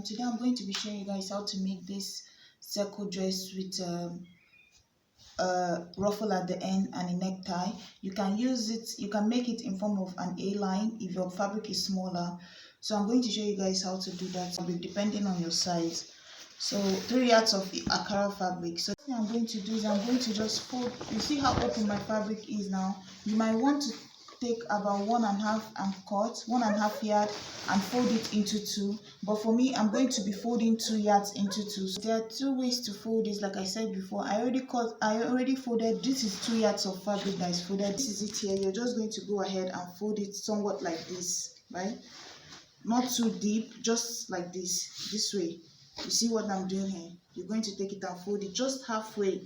Today I'm going to be showing you guys how to make this circle dress with a ruffle at the end and a necktie. You can use it, you can make it in form of an A-line if your fabric is smaller. So I'm going to show you guys how to do that, depending on your size. So 3 yards of Akara fabric. So what I'm going to do is I'm going to just fold. You see how open my fabric is now? You might want to take about 1.5 and cut 1.5 yard and fold it into 2, but for me I'm going to be folding 2 yards into 2. So there are 2 ways to fold this. Like I said before, I already folded. This is 2 yards of fabric that is folded. This is it here. You're just going to go ahead and fold it somewhat like this, right? Not too deep, just like this way. You see what I'm doing here? You're going to take it and fold it just halfway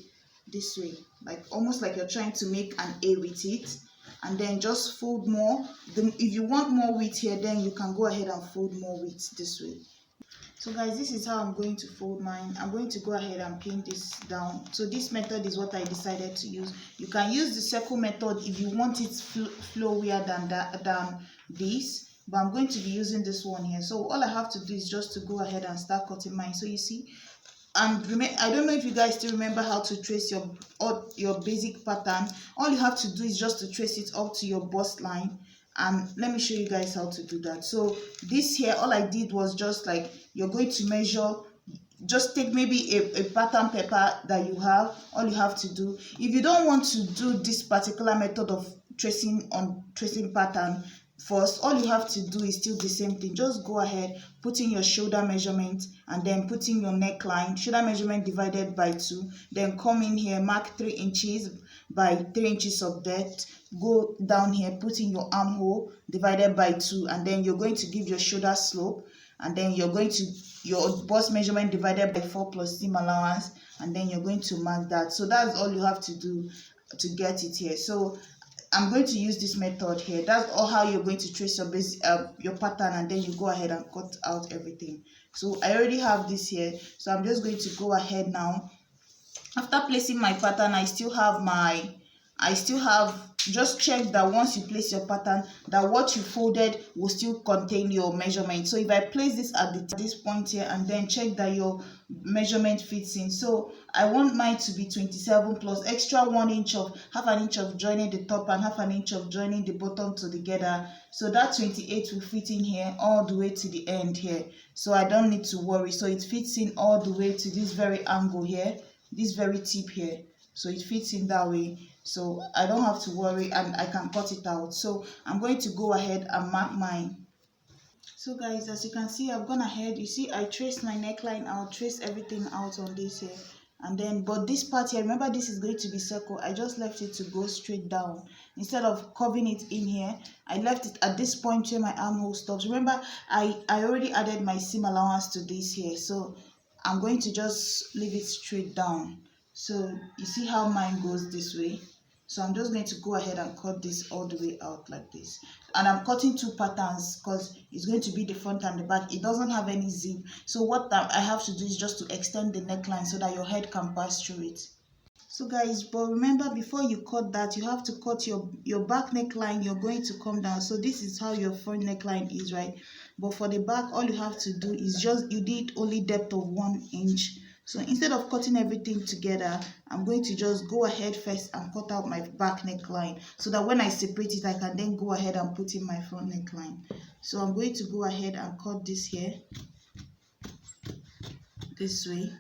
this way, like almost like you're trying to make an A with it, and then just fold more. Then if you want more width here, then you can go ahead and fold more width this way. So guys, this is how I'm going to fold mine. I'm going to go ahead and pin this down. So this method is what I decided to use. You can use the circle method if you want it flowier than this, but I'm going to be using this one here. So all I have to do is just to go ahead and start cutting mine. So you see, and I don't know if you guys still remember how to trace your basic pattern. All you have to do is just to trace it up to your bust line, and let me show you guys how to do that. So this here, all I did was just like, you're going to measure, just take maybe a pattern paper that you have. All you have to do, if you don't want to do this particular method of tracing pattern first, all you have to do is still the same thing. Just go ahead, put in your shoulder measurement, and then put in your neckline, shoulder measurement divided by 2. Then come in here, mark 3 inches by 3 inches of depth. Go down here, put in your armhole divided by 2, and then you're going to give your shoulder slope, and then you're going to your bust measurement divided by 4 plus seam allowance, and then you're going to mark that. So that's all you have to do to get it here. So I'm going to use this method here. That's all how you're going to trace your base, your pattern, and then you go ahead and cut out everything. So I already have this here, so I'm just going to go ahead now. After placing my pattern, I still have just check that once you place your pattern, that what you folded will still contain your measurement. So if I place this at this point here, and then check that your measurement fits in. So I want mine to be 27 plus extra 1 inch of half an inch of joining the top and half an inch of joining the bottom together. So that 28 will fit in here all the way to the end here. So I don't need to worry. So it fits in all the way to this very angle here, this very tip here. So it fits in that way, so I don't have to worry, and I can cut it out. So I'm going to go ahead and mark mine. So guys, as you can see, I've gone ahead. You see, I traced my neckline out, traced everything out on this here, and then but this part here, remember this is going to be circle. I just left it to go straight down instead of curving it in here. I left it at this point where my armhole stops. Remember, I already added my seam allowance to this here, so I'm going to just leave it straight down. So you see how mine goes this way. So I'm just going to go ahead and cut this all the way out like this. And I'm cutting 2 patterns because it's going to be the front and the back. It doesn't have any zip. So what I have to do is just to extend the neckline so that your head can pass through it. So guys, but remember, before you cut that, you have to cut your back neckline. You're going to come down. So this is how your front neckline is, right? But for the back, all you have to do is just, you need only depth of 1 inch. So instead of cutting everything together, I'm going to just go ahead first and cut out my back neckline, so that when I separate it, I can then go ahead and put in my front neckline. So I'm going to go ahead and cut this here, this way,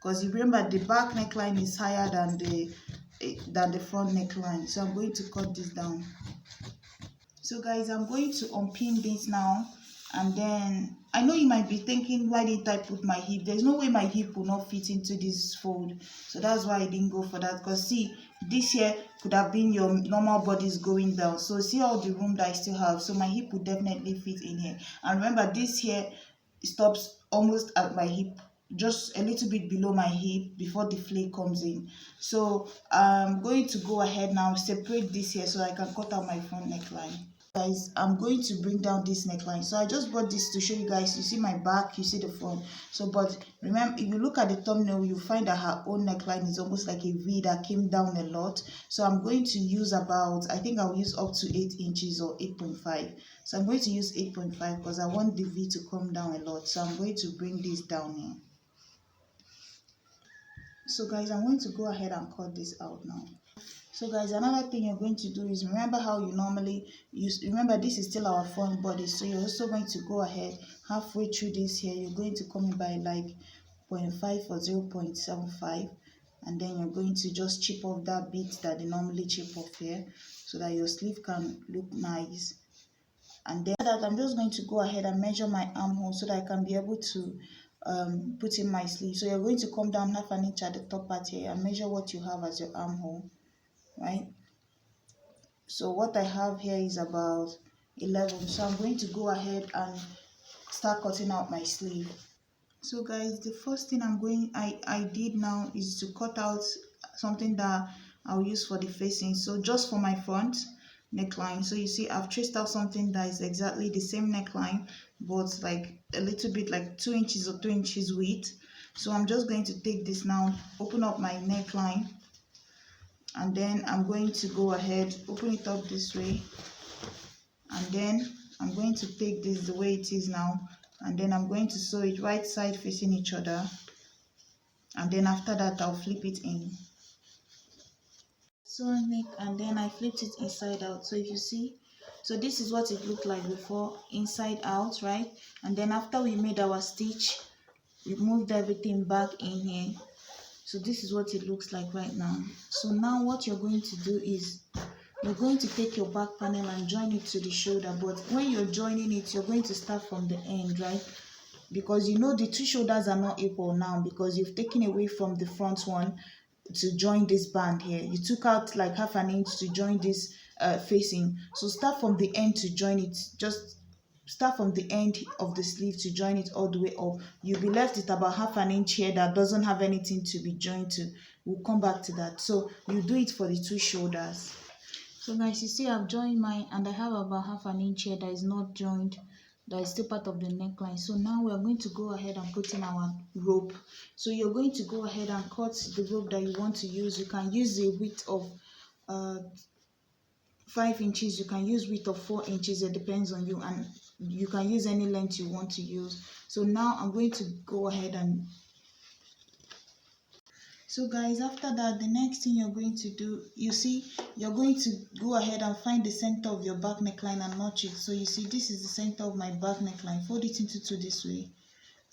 because you remember the back neckline is higher than the front neckline. So I'm going to cut this down. So guys, I'm going to unpin this now. And then I know you might be thinking, why didn't I put my hip? There's no way my hip will not fit into this fold. So that's why I didn't go for that. Because see, this here could have been your normal bodies going down. So see all the room that I still have. So my hip would definitely fit in here. And remember, this here stops almost at my hip, just a little bit below my hip before the flake comes in. So I'm going to go ahead now, separate this here so I can cut out my front neckline. Guys, I'm going to bring down this neckline. So I just brought this to show you guys. You see my back, you see the front. So but remember, if you look at the thumbnail, you find that her own neckline is almost like a V that came down a lot. So I'm going to use about, I think I'll use up to 8 inches or 8.5. So I'm going to use 8.5 because I want the V to come down a lot. So I'm going to bring this down here. So guys, I'm going to go ahead and cut this out now. So guys, another thing you're going to do is, remember how you normally use, remember this is still our front body, so you're also going to go ahead halfway through this here, you're going to come in by like 0.5 or 0.75, and then you're going to just chip off that bit that they normally chip off here so that your sleeve can look nice. And then that, I'm just going to go ahead and measure my armhole so that I can be able to put in my sleeve. So you're going to come down half an inch at the top part here and measure what you have as your armhole, right? So what I have here is about 11. So I'm going to go ahead and start cutting out my sleeve. So guys, the first thing I did now is to cut out something that I'll use for the facing. So just for my front neckline, so you see I've traced out something that is exactly the same neckline but like a little bit like 2 inches or 2 inches width. So I'm just going to take this now, open up my neckline, and then I'm going to go ahead, open it up this way, and then I'm going to take this the way it is now, and then I'm going to sew it right side facing each other, and then after that I'll flip it in. Sewing it, and then I flipped it inside out. So if you see, so this is what it looked like before, inside out, right? And then after we made our stitch, we moved everything back in here. So this is what it looks like right now. So now what you're going to do is you're going to take your back panel and join it to the shoulder. But when you're joining it, you're going to start from the end, right? Because you know the two shoulders are not equal now because you've taken away from the front one to join this band here. You took out like half an inch to join this facing. So start from the end to join it. Just start from the end of the sleeve to join it all the way up. You'll be left with about half an inch here that doesn't have anything to be joined to. We'll come back to that. So you do it for the two shoulders. So guys, you see I've joined mine and I have about half an inch here that is not joined, that is still part of the neckline. So now we're going to go ahead and put in our rope. So you're going to go ahead and cut the rope that you want to use. You can use a width of 5 inches, you can use width of 4 inches, it depends on you, and you can use any length you want to use. So now I'm going to go ahead and so guys, after that, the next thing you're going to do, you see, you're going to go ahead and find the center of your back neckline and notch it. So you see, this is the center of my back neckline. Fold it into two this way,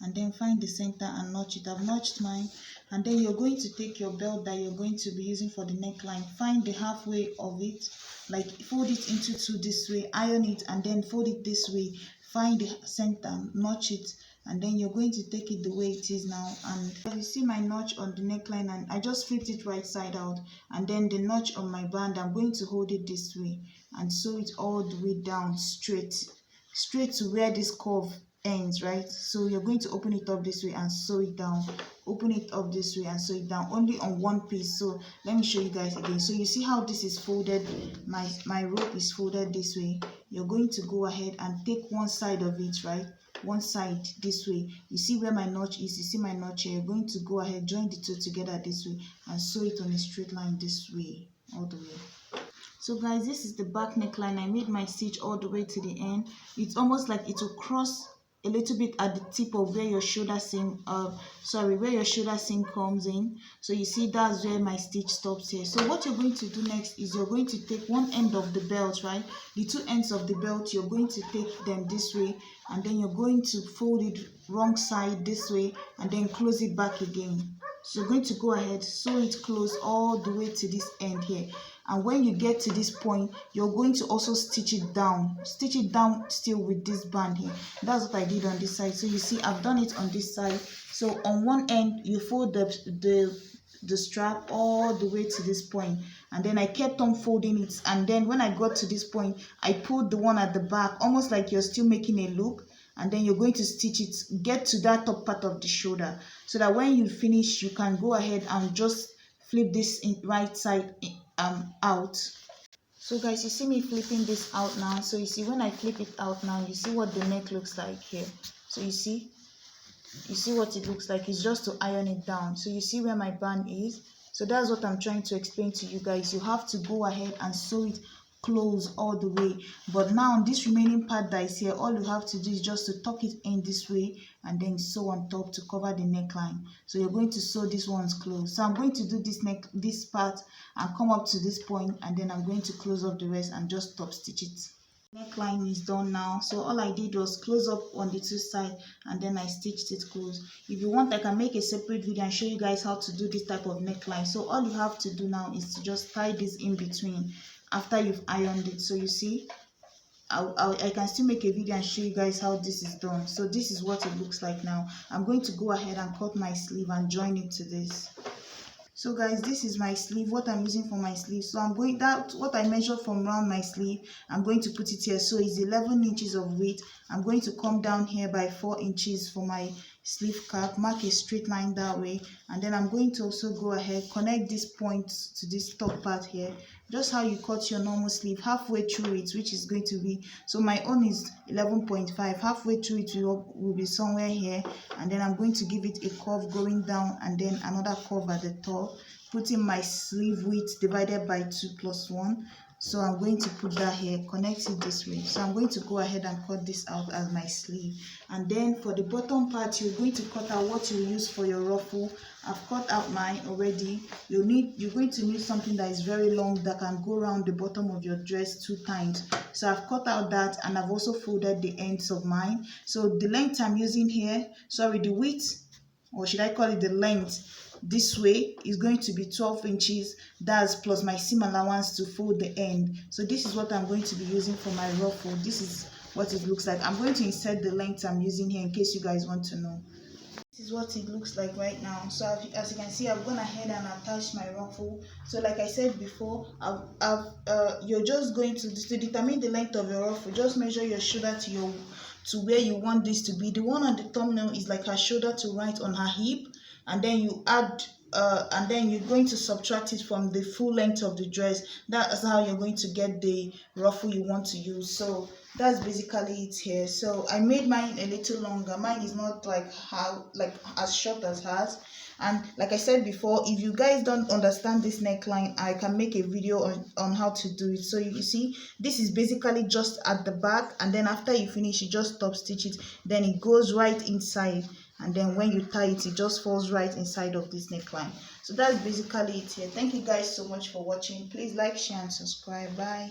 and then find the center and notch it. I've notched mine, and then you're going to take your belt that you're going to be using for the neckline, find the halfway of it, like fold it into two this way, iron it, and then fold it this way, find the center, notch it, and then you're going to take it the way it is now. And you see my notch on the neckline, and I just flipped it right side out, and then the notch on my band, I'm going to hold it this way and sew it all the way down straight to where this curve ends, right? So you're going to open it up this way and sew it down, open it up this way and sew it down, only on one piece. So let me show you guys again. So you see how this is folded, my rope is folded this way. You're going to go ahead and take one side of it, right, one side this way. You see where my notch is, you see my notch here. You're going to go ahead, join the two together this way and sew it on a straight line this way, all the way. So guys, this is the back neckline. I made my stitch all the way to the end. It's almost like it will cross a little bit at the tip of where your shoulder seam where your shoulder seam comes in. So you see that's where my stitch stops here. So what you're going to do next is you're going to take one end of the belt, right, the two ends of the belt, you're going to take them this way, and then you're going to fold it wrong side this way and then close it back again. So you're going to go ahead, sew it close all the way to this end here. And when you get to this point, you're going to also stitch it down still with this band here. That's what I did on this side. So you see I've done it on this side. So on one end you fold the strap all the way to this point, and then I kept on folding it, and then when I got to this point I pulled the one at the back, almost like you're still making a loop, and then you're going to stitch it, get to that top part of the shoulder, so that when you finish you can go ahead and just flip this in right side out. So guys, you see me flipping this out now. So you see when I flip it out now, you see what the neck looks like here. So you see what it looks like. It's just to iron it down. So you see where my band is. So that's what I'm trying to explain to you guys. You have to go ahead and sew it close all the way. But now this remaining part that is here, all you have to do is just to tuck it in this way and then sew on top to cover the neckline. So you're going to sew this one's close. So I'm going to do this part and come up to this point, and then I'm going to close up the rest and just top stitch it. Neckline is done now. So all I did was close up on the two sides and then I stitched it close. If you want, I can make a separate video and show you guys how to do this type of neckline. So all you have to do now is to just tie this in between after you've ironed it. So you see, I can still make a video and show you guys how this is done. So this is what it looks like now. I'm going to go ahead and cut my sleeve and join it to this. So guys, this is my sleeve, what I'm using for my sleeve. So I'm going, that what I measured from around my sleeve, I'm going to put it here. So it's 11 inches of width. I'm going to come down here by 4 inches for my sleeve cap, mark a straight line that way, and then I'm going to also go ahead, connect this point to this top part here, just how you cut your normal sleeve, halfway through it, which is going to be, so my own is 11.5, halfway through it will be somewhere here, and then I'm going to give it a curve going down and then another curve at the top, putting my sleeve width divided by 2 plus 1. So I'm going to put that here, connect it this way. So I'm going to go ahead and cut this out as my sleeve. And then for the bottom part, you're going to cut out what you use for your ruffle. I've cut out mine already. You're going to need something that is very long that can go around the bottom of your dress 2 times. So I've cut out that, and I've also folded the ends of mine. So the length I'm using here, the width, or should I call it the length, this way is going to be 12 inches. That's plus my seam allowance to fold the end. So this is what I'm going to be using for my ruffle. This is what it looks like. I'm going to insert the length I'm using here in case you guys want to know. This is what it looks like right now. So as you can see, I've gone ahead and attached my ruffle. So like I said before, you're just going to determine the length of your ruffle, just measure your shoulder to where you want this to be. The one on the thumbnail is like her shoulder to right on her hip, and then you add and then you're going to subtract it from the full length of the dress. That's how you're going to get the ruffle you want to use. So that's basically it here. So I made mine a little longer. Mine is not like as short as hers. And like I said before, if you guys don't understand this neckline, I can make a video on how to do it. So you see, this is basically just at the back, and then after you finish, you just top stitch it, then it goes right inside, and then when you tie it, it just falls right inside of this neckline. So that's basically it here. Thank you guys so much for watching. Please like, share and subscribe. Bye.